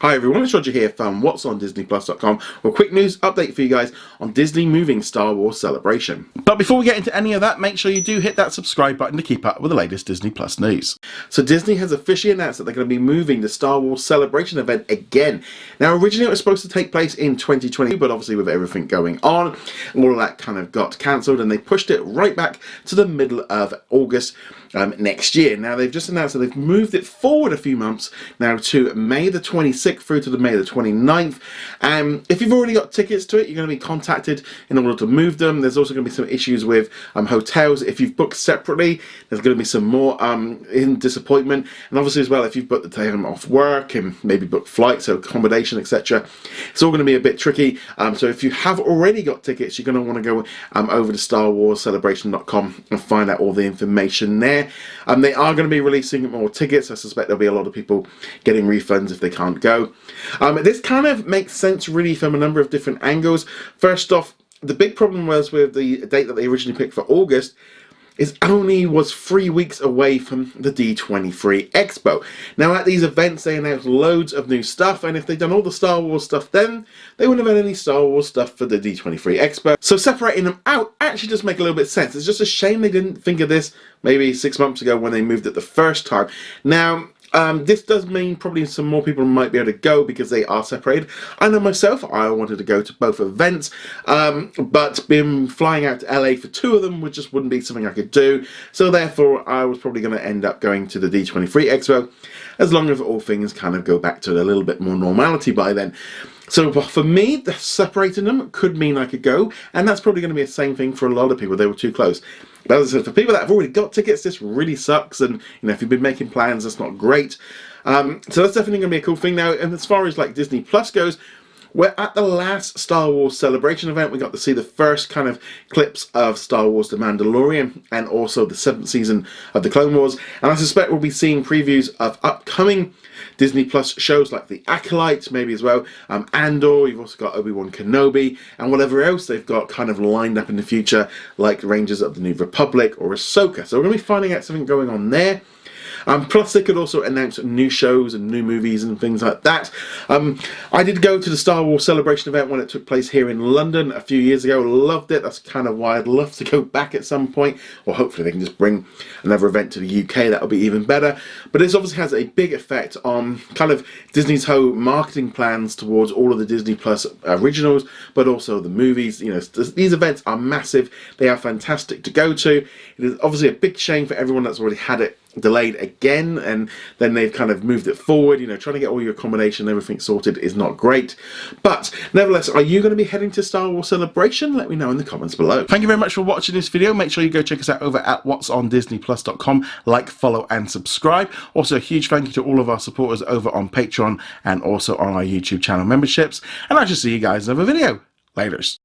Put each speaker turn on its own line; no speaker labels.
Hi everyone, it's Roger here from What's on DisneyPlus.com with a quick news update for you guys on Disney moving Star Wars Celebration. But before we get into any of that, make sure you do hit that subscribe button to keep up with the latest Disney Plus news. So Disney has officially announced that they're going to be moving the Star Wars Celebration event again. Now originally it was supposed to take place in 2020, but obviously with everything going on, all of that kind of got cancelled and they pushed it right back to the middle of August next year. Now they've just announced that they've moved it forward a few months now to May the 26th through to the May the 29th. If you've already got tickets to it, you're going to be contacted in order to move them. There's also going to be some issues with hotels. If you've booked separately, there's going to be some more in disappointment. And obviously as well, if you've booked the time off work and maybe booked flights or accommodation, etc., it's all going to be a bit tricky. So if you have already got tickets, you're going to want to go over to StarWarsCelebration.com and find out all the information there. They are going to be releasing more tickets. I suspect there'll be a lot of people getting refunds if they can't go. This kind of makes sense really from a number of different angles. First off, the big problem was with the date that they originally picked for August is only was 3 weeks away from the D23 Expo. Now at these events they announced loads of new stuff, and if they'd done all the Star Wars stuff then, they wouldn't have had any Star Wars stuff for the D23 Expo. So separating them out actually does make a little bit of sense. It's just a shame they didn't think of this maybe 6 months ago when they moved it the first time. Now this does mean probably some more people might be able to go because they are separated. I know myself, I wanted to go to both events, but being flying out to LA for two of them just wouldn't be something I could do. So therefore, I was probably going to end up going to the D23 Expo, as long as all things kind of go back to a little bit more normality by then. So for me, separating them could mean I could go, and that's probably going to be the same thing for a lot of people. They were too close. But as I said, for people that have already got tickets, this really sucks, and if you've been making plans, that's not great. So that's definitely going to be a cool thing now. And as far as like Disney Plus goes, we're at the last Star Wars Celebration event. We got to see the first kind of clips of Star Wars The Mandalorian and also the 7th season of The Clone Wars. And I suspect we'll be seeing previews of upcoming Disney Plus shows like The Acolyte, maybe as well, Andor. You've also got Obi-Wan Kenobi and whatever else they've got kind of lined up in the future, like Rangers of the New Republic or Ahsoka. So we're going to be finding out something going on there. Plus they could also announce new shows and new movies and things like that. I did go to the Star Wars Celebration event when it took place here in London a few years ago. Loved it. That's kind of why I'd love to go back at some point. Or hopefully they can just bring another event to the UK. That'll be even better. But this obviously has a big effect on kind of Disney's whole marketing plans towards all of the Disney Plus originals, but also the movies. These events are massive. They are fantastic to go to. It is obviously a big shame for everyone that's already had it delayed again, and then they've kind of moved it forward. Trying to get all your accommodation and everything sorted is not great. But nevertheless, are you going to be heading to Star Wars Celebration? Let me know in the comments below. Thank you very much for watching this video. Make sure you go check us out over at whatsondisneyplus.com. Like, follow and subscribe. Also a huge thank you to all of our supporters over on Patreon and also on our YouTube channel memberships. And I shall see you guys in another video. Laters.